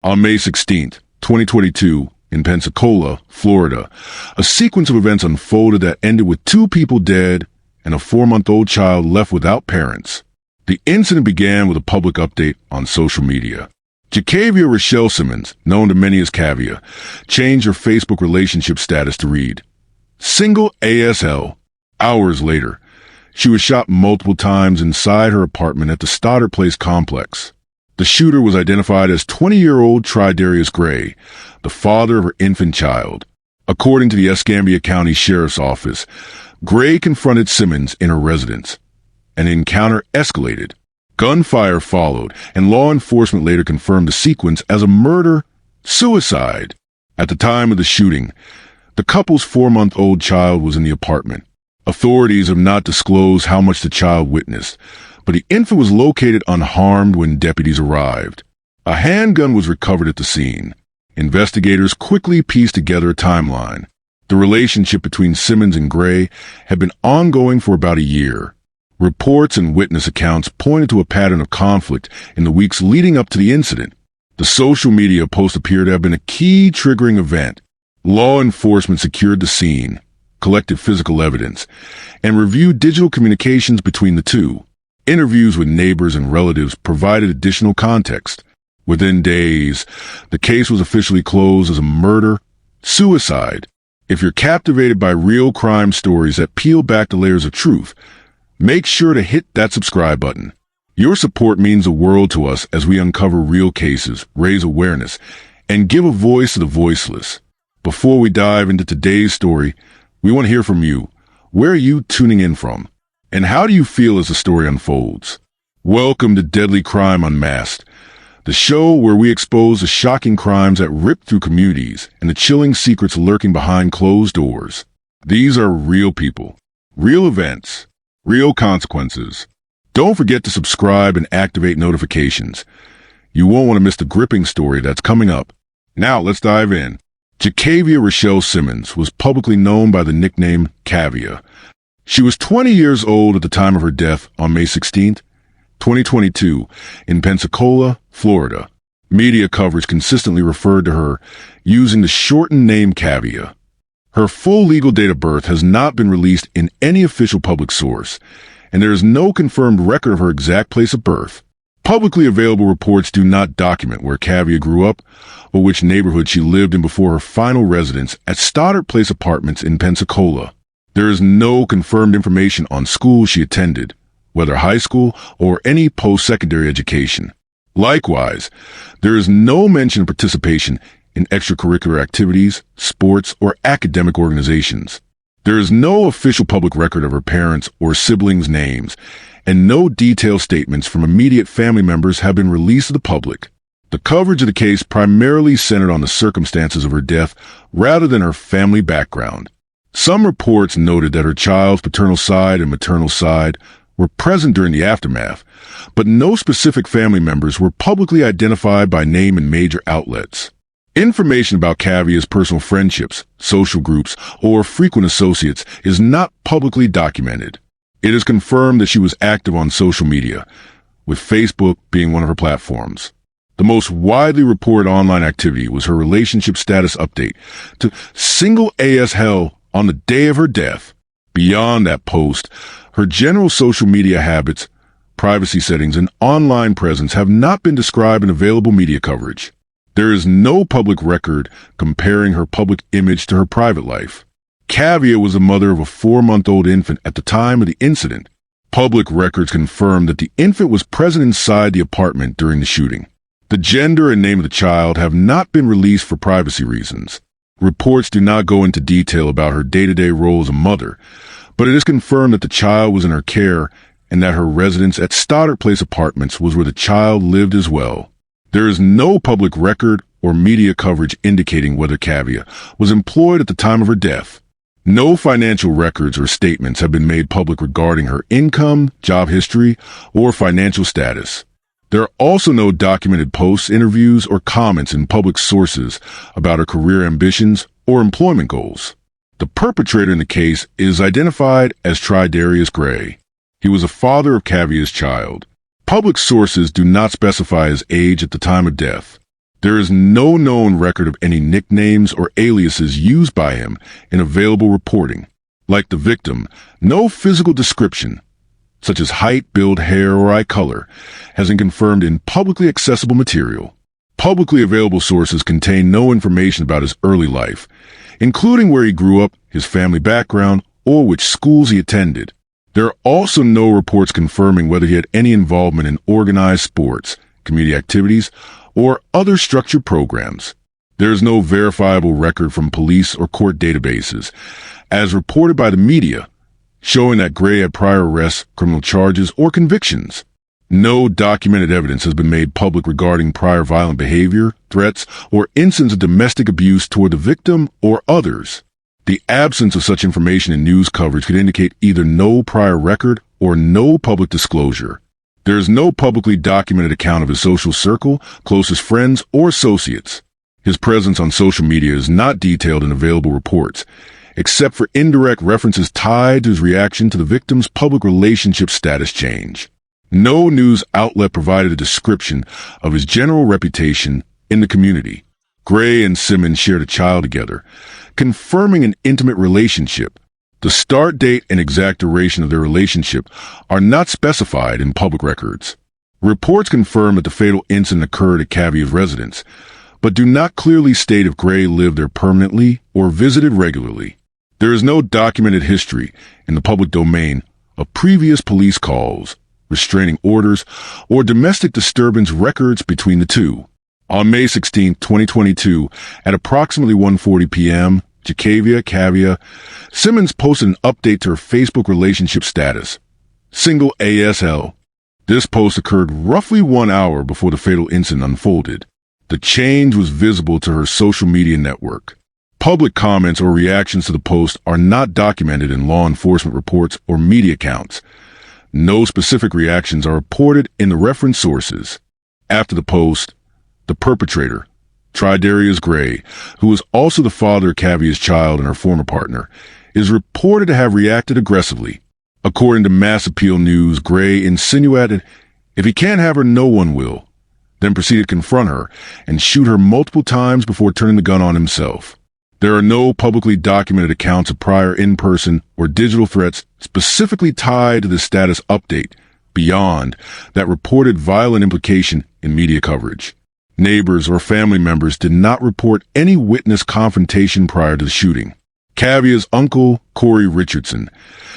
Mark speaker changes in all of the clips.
Speaker 1: On May 16th, 2022, in Pensacola, Florida, a sequence of events unfolded that ended with 2 people dead and a 4-month-old child left without parents. The incident began with a public update on social media. Jacavia Rochelle Simmons, known to many as Cavia, changed her Facebook relationship status to read, "Single ASL." Hours later, she was shot multiple times inside her apartment at the Stoddard Place complex. The shooter was identified as 20-year-old Tridarius Gray, the father of her infant child. According to the Escambia County Sheriff's Office, Gray confronted Simmons in her residence. An encounter escalated. Gunfire followed, and law enforcement later confirmed the sequence as a murder-suicide. At the time of the shooting, the couple's 4-month-old child was in the apartment. Authorities have not disclosed how much the child witnessed, but the infant was located unharmed when deputies arrived. A handgun was recovered at the scene. Investigators quickly pieced together a timeline. The relationship between Simmons and Gray had been ongoing for about a year. Reports and witness accounts pointed to a pattern of conflict in the weeks leading up to the incident. The social media post appeared to have been a key triggering event. Law enforcement secured the scene, collected physical evidence, and reviewed digital communications between the two. Interviews with neighbors and relatives provided additional context. Within days, the case was officially closed as a murder-suicide. If you're captivated by real crime stories that peel back the layers of truth, make sure to hit that subscribe button. Your support means the world to us as we uncover real cases, raise awareness, and give a voice to the voiceless. Before we dive into today's story, we want to hear from you. Where are you tuning in from? And how do you feel as the story unfolds? Welcome to Deadly Crime Unmasked, the show where we expose the shocking crimes that rip through communities and the chilling secrets lurking behind closed doors. These are real people, real events, real consequences. Don't forget to subscribe and activate notifications. You won't want to miss the gripping story that's coming up. Now let's dive in. Jacavia Rochelle Simmons was publicly known by the nickname Cavia. She was 20 years old at the time of her death on May 16th, 2022, in Pensacola, Florida. Media coverage consistently referred to her using the shortened name Cavia. Her full legal date of birth has not been released in any official public source, and there is no confirmed record of her exact place of birth. Publicly available reports do not document where Cavia grew up or which neighborhood she lived in before her final residence at Stoddard Place Apartments in Pensacola. There is no confirmed information on schools she attended, whether high school or any post-secondary education. Likewise, there is no mention of participation in extracurricular activities, sports, or academic organizations. There is no official public record of her parents' or siblings' names, and no detailed statements from immediate family members have been released to the public. The coverage of the case primarily centered on the circumstances of her death rather than her family background. Some reports noted that her child's paternal side and maternal side were present during the aftermath, but no specific family members were publicly identified by name in major outlets. Information about Cavia's personal friendships, social groups, or frequent associates is not publicly documented. It is confirmed that she was active on social media, with Facebook being one of her platforms. The most widely reported online activity was her relationship status update to "Single ASL" on the day of her death. Beyond that post, her general social media habits, privacy settings, and online presence have not been described in available media coverage. There is no public record comparing her public image to her private life. Cavia was the mother of a 4-month-old infant at the time of the incident. Public records confirm that the infant was present inside the apartment during the shooting. The gender and name of the child have not been released for privacy reasons. Reports do not go into detail about her day-to-day role as a mother, but it is confirmed that the child was in her care and that her residence at Stoddard Place Apartments was where the child lived as well. There is no public record or media coverage indicating whether Cavia was employed at the time of her death. No financial records or statements have been made public regarding her income, job history, or financial status. There are also no documented posts, interviews, or comments in public sources about her career ambitions or employment goals. The perpetrator in the case is identified as Tridarius Gray. He was a father of Cavia's child. Public sources do not specify his age at the time of death. There is no known record of any nicknames or aliases used by him in available reporting. Like the victim, no physical description, such as height, build, hair, or eye color, has been confirmed in publicly accessible material. Publicly available sources contain no information about his early life, including where he grew up, his family background, or which schools he attended. There are also no reports confirming whether he had any involvement in organized sports, community activities, or other structured programs. There is no verifiable record from police or court databases, as reported by the media, showing that Gray had prior arrests, criminal charges, or convictions. No documented evidence has been made public regarding prior violent behavior, threats, or incidents of domestic abuse toward the victim or others. The absence of such information in news coverage could indicate either no prior record or no public disclosure. There is no publicly documented account of his social circle, closest friends, or associates. His presence on social media is not detailed in available reports, except for indirect references tied to his reaction to the victim's public relationship status change. No news outlet provided a description of his general reputation in the community. Gray and Simmons shared a child together, confirming an intimate relationship. The start date and exact duration of their relationship are not specified in public records. Reports confirm that the fatal incident occurred at Cavia's residence, but do not clearly state if Gray lived there permanently or visited regularly. There is no documented history in the public domain of previous police calls, restraining orders, or domestic disturbance records between the two. On May 16, 2022, at approximately 1:40 p.m., Cavia, Simmons posted an update to her Facebook relationship status, single ASL. This post occurred roughly 1 hour before the fatal incident unfolded. The change was visible to her social media network. Public comments or reactions to the post are not documented in law enforcement reports or media accounts. No specific reactions are reported in the reference sources. After the post, the perpetrator, Tridarius Gray, who is also the father of Cavia's child and her former partner, is reported to have reacted aggressively. According to Mass Appeal News, Gray insinuated, "If he can't have her, no one will," then proceeded to confront her and shoot her multiple times before turning the gun on himself. There are no publicly documented accounts of prior in-person or digital threats specifically tied to the status update beyond that reported violent implication in media coverage. Neighbors or family members did not report any witness confrontation prior to the shooting. Cavia's uncle, Corey Richardson,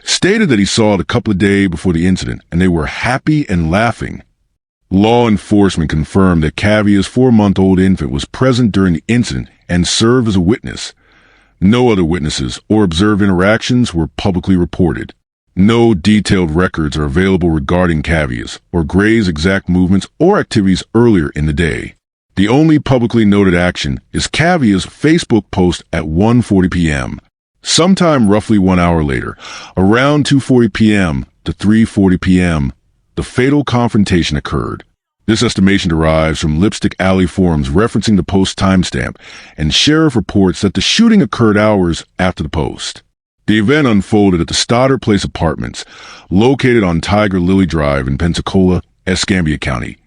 Speaker 1: stated that he saw it a couple of days before the incident and they were happy and laughing. Law enforcement confirmed that Cavia's 4-month-old infant was present during the incident and served as a witness. No other witnesses or observed interactions were publicly reported. No detailed records are available regarding Cavia's or Gray's exact movements or activities earlier in the day. The only publicly noted action is Cavia's Facebook post at 1:40 p.m. Sometime roughly 1 hour later, around 2:40 p.m. to 3:40 p.m., the fatal confrontation occurred. This estimation derives from Lipstick Alley forums referencing the post timestamp, and sheriff reports that the shooting occurred hours after the post. The event unfolded at the Stoddard Place Apartments, located on Tiger Lily Drive in Pensacola, Escambia County,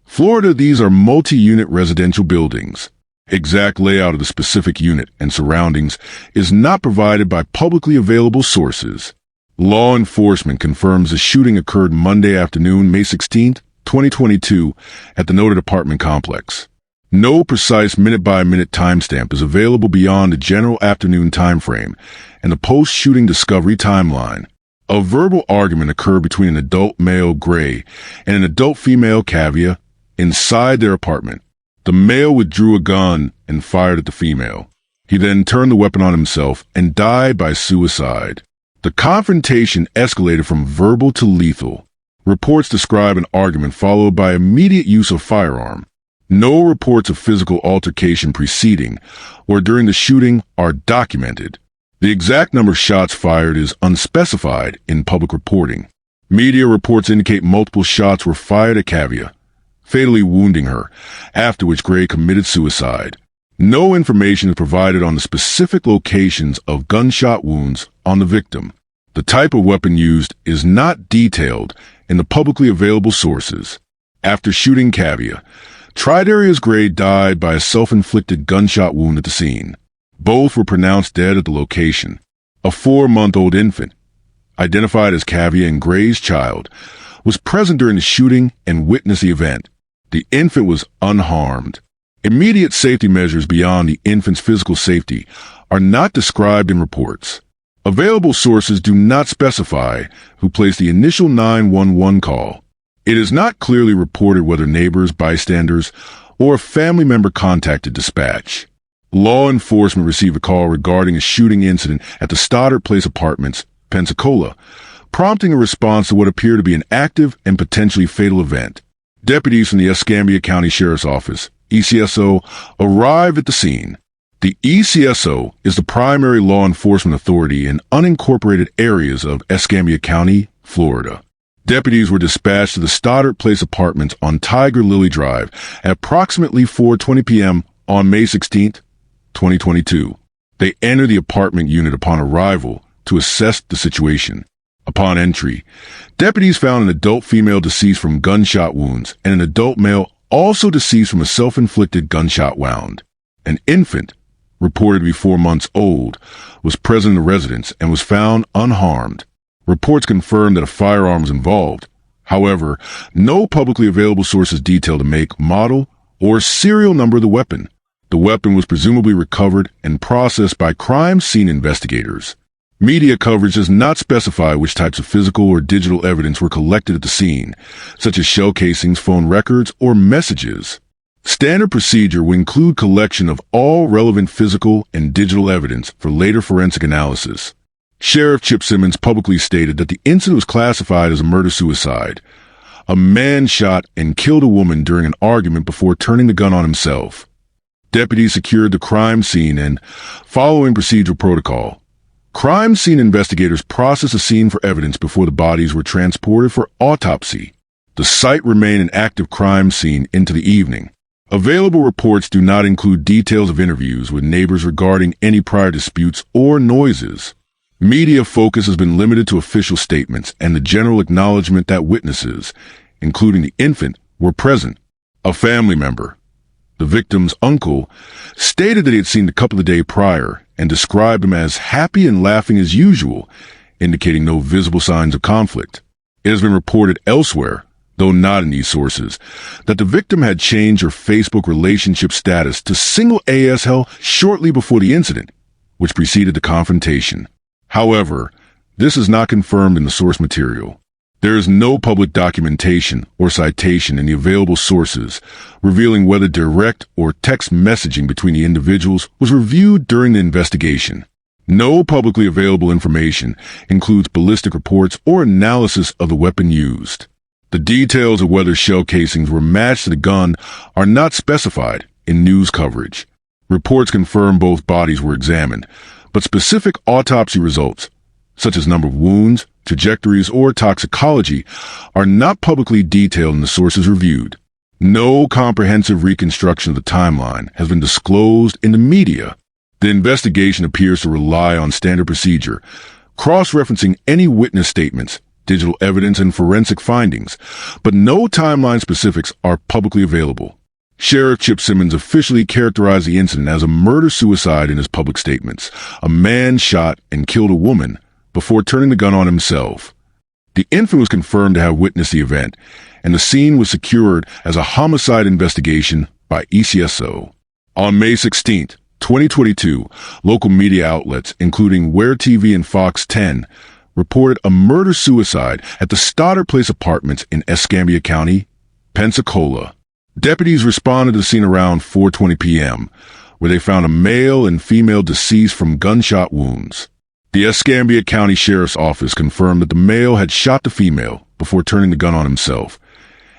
Speaker 1: Florida. These are multi-unit residential buildings. Exact layout of the specific unit and surroundings is not provided by publicly available sources. Law enforcement confirms the shooting occurred Monday afternoon, May 16, 2022, at the noted apartment complex. No precise minute-by-minute timestamp is available beyond the general afternoon timeframe and the post-shooting discovery timeline. A verbal argument occurred between an adult male, Gray, and an adult female, Cavia, inside their apartment. The male withdrew a gun and fired at the female. He then turned the weapon on himself and died by suicide. The confrontation escalated from verbal to lethal. Reports describe an argument followed by immediate use of firearm. No reports of physical altercation preceding or during the shooting are documented. The exact number of shots fired is unspecified in public reporting. Media reports indicate multiple shots were fired at Cavia, fatally wounding her, after which Gray committed suicide. No information is provided on the specific locations of gunshot wounds on the victim. The type of weapon used is not detailed in the publicly available sources. After shooting Cavia, Tridarius Gray died by a self-inflicted gunshot wound at the scene. Both were pronounced dead at the location. A 4-month-old infant, identified as Kavia and Gray's child, was present during the shooting and witnessed the event. The infant was unharmed. Immediate safety measures beyond the infant's physical safety are not described in reports. Available sources do not specify who placed the initial 911 call. It is not clearly reported whether neighbors, bystanders, or a family member contacted dispatch. Law enforcement received a call regarding a shooting incident at the Stoddard Place Apartments, Pensacola, prompting a response to what appeared to be an active and potentially fatal event. Deputies from the Escambia County Sheriff's Office, ECSO, arrived at the scene. The ECSO is the primary law enforcement authority in unincorporated areas of Escambia County, Florida. Deputies were dispatched to the Stoddard Place Apartments on Tiger Lily Drive at approximately 4:20 p.m. on May 16, 2022. They entered the apartment unit upon arrival to assess the situation. Upon entry, deputies found an adult female deceased from gunshot wounds and an adult male also deceased from a self-inflicted gunshot wound. An infant, reported to be 4 months old, was present in the residence and was found unharmed. Reports confirmed that a firearm was involved. However, no publicly available sources detailed the make, model, or serial number of the weapon. The weapon was presumably recovered and processed by crime scene investigators. Media coverage does not specify which types of physical or digital evidence were collected at the scene, such as shell casings, phone records, or messages. Standard procedure will include collection of all relevant physical and digital evidence for later forensic analysis. Sheriff Chip Simmons publicly stated that the incident was classified as a murder-suicide. A man shot and killed a woman during an argument before turning the gun on himself. Deputies secured the crime scene and, following procedural protocol, crime scene investigators processed the scene for evidence before the bodies were transported for autopsy. The site remained an active crime scene into the evening. Available reports do not include details of interviews with neighbors regarding any prior disputes or noises. Media focus has been limited to official statements and the general acknowledgement that witnesses, including the infant, were present. A family member, the victim's uncle, stated that he had seen the couple the day prior and described him as happy and laughing as usual, indicating no visible signs of conflict. It has been reported elsewhere, though not in these sources, that the victim had changed her Facebook relationship status to single ASL shortly before the incident, which preceded the confrontation. However, this is not confirmed in the source material. There is no public documentation or citation in the available sources revealing whether direct or text messaging between the individuals was reviewed during the investigation. No publicly available information includes ballistic reports or analysis of the weapon used. The details of whether shell casings were matched to the gun are not specified in news coverage. Reports confirm both bodies were examined, but specific autopsy results, such as number of wounds, trajectories, or toxicology, are not publicly detailed in the sources reviewed. No comprehensive reconstruction of the timeline has been disclosed in the media. The investigation appears to rely on standard procedure, cross-referencing any witness statements, digital evidence, and forensic findings, but no timeline specifics are publicly available. Sheriff Chip Simmons officially characterized the incident as a murder-suicide in his public statements. A man shot and killed a woman before turning the gun on himself. The infant was confirmed to have witnessed the event, and the scene was secured as a homicide investigation by ECSO. On May 16, 2022, local media outlets, including Where TV and Fox 10, reported a murder-suicide at the Stoddard Place Apartments in Escambia County, Pensacola. Deputies responded to the scene around 4:20 p.m., where they found a male and female deceased from gunshot wounds. The Escambia County Sheriff's Office confirmed that the male had shot the female before turning the gun on himself,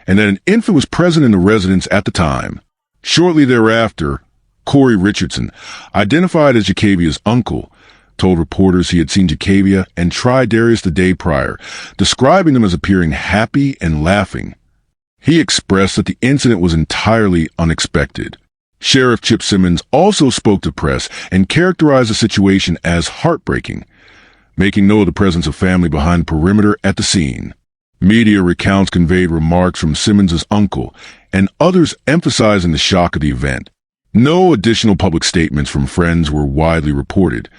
Speaker 1: and that an infant was present in the residence at the time. Shortly thereafter, Corey Richardson, identified as Jacavia's uncle, told reporters he had seen Jacavia and Tridarius the day prior, describing them as appearing happy and laughing. He expressed that the incident was entirely unexpected. Sheriff Chip Simmons also spoke to press and characterized the situation as heartbreaking, making note of the presence of family behind the perimeter at the scene. Media recounts conveyed remarks from Simmons's uncle and others emphasizing the shock of the event. No additional public statements from friends were widely reported,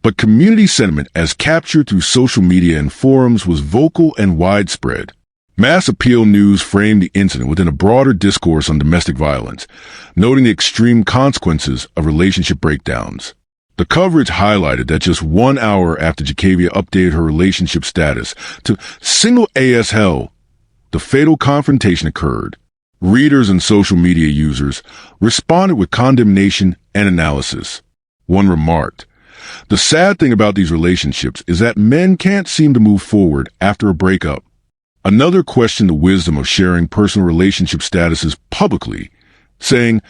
Speaker 1: but community sentiment as captured through social media and forums was vocal and widespread. Mass Appeal News framed the incident within a broader discourse on domestic violence, noting the extreme consequences of relationship breakdowns. The coverage highlighted that just 1 hour after Jacavia updated her relationship status to single AS hell, the fatal confrontation occurred. Readers and social media users responded with condemnation and analysis. One remarked, "The sad thing about these relationships is that men can't seem to move forward after a breakup." Another questioned the wisdom of sharing personal relationship statuses publicly, saying,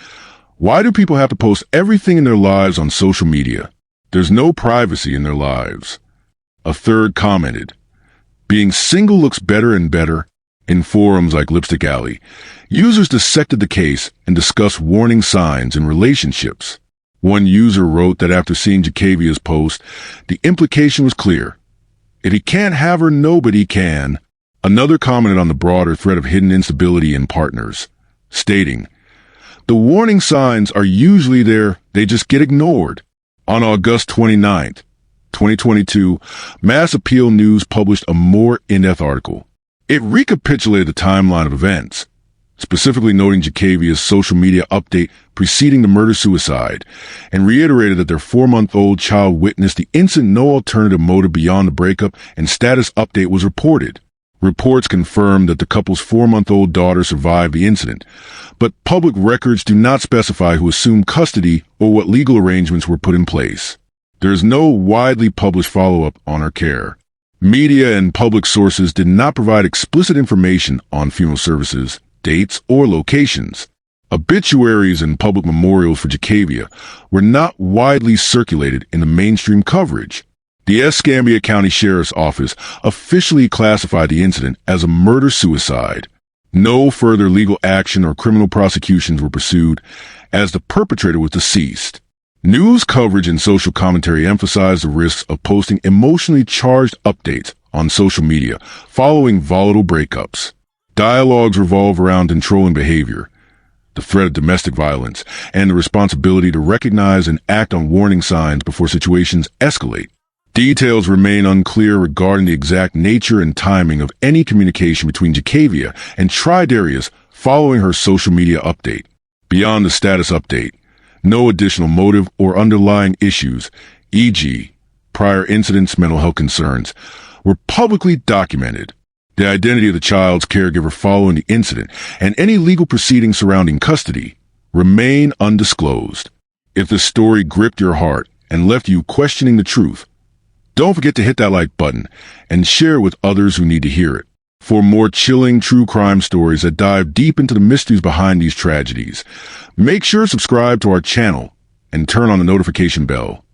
Speaker 1: "Why do people have to post everything in their lives on social media? There's no privacy in their lives." A third commented, "Being single looks better and better." In forums like Lipstick Alley, users dissected the case and discussed warning signs in relationships. One user wrote that after seeing Jacavia's post, the implication was clear. If he can't have her, nobody can. Another commented on the broader threat of hidden instability in partners, stating, "The warning signs are usually there, they just get ignored." On August 29th, 2022, Mass Appeal News published a more in-depth article. It recapitulated the timeline of events, specifically noting Jacavia's social media update preceding the murder-suicide, and reiterated that their 4-month-old child witnessed the incident. No alternative motive beyond the breakup and status update was reported. Reports confirmed that the couple's 4-month-old daughter survived the incident, but public records do not specify who assumed custody or what legal arrangements were put in place. There is no widely published follow-up on her care. Media and public sources did not provide explicit information on funeral services, dates, or locations. Obituaries and public memorials for Jacavia were not widely circulated in the mainstream coverage. The Escambia County Sheriff's Office officially classified the incident as a murder-suicide. No further legal action or criminal prosecutions were pursued, as the perpetrator was deceased. News coverage and social commentary emphasized the risks of posting emotionally charged updates on social media following volatile breakups. Dialogues revolve around controlling behavior, the threat of domestic violence, and the responsibility to recognize and act on warning signs before situations escalate. Details remain unclear regarding the exact nature and timing of any communication between Jacavia and Tridarius following her social media update. Beyond the status update, no additional motive or underlying issues, e.g., prior incidents, mental health concerns, were publicly documented. The identity of the child's caregiver following the incident and any legal proceedings surrounding custody remain undisclosed. If the story gripped your heart and left you questioning the truth, don't forget to hit that like button and share with others who need to hear it. For more chilling true crime stories that dive deep into the mysteries behind these tragedies, make sure to subscribe to our channel and turn on the notification bell.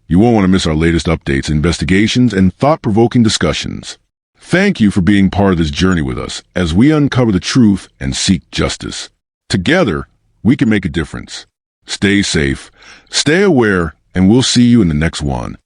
Speaker 1: You won't want to miss our latest updates, investigations, and thought-provoking discussions. Thank you for being part of this journey with us as we uncover the truth and seek justice. Together, we can make a difference. Stay safe, stay aware, and we'll see you in the next one.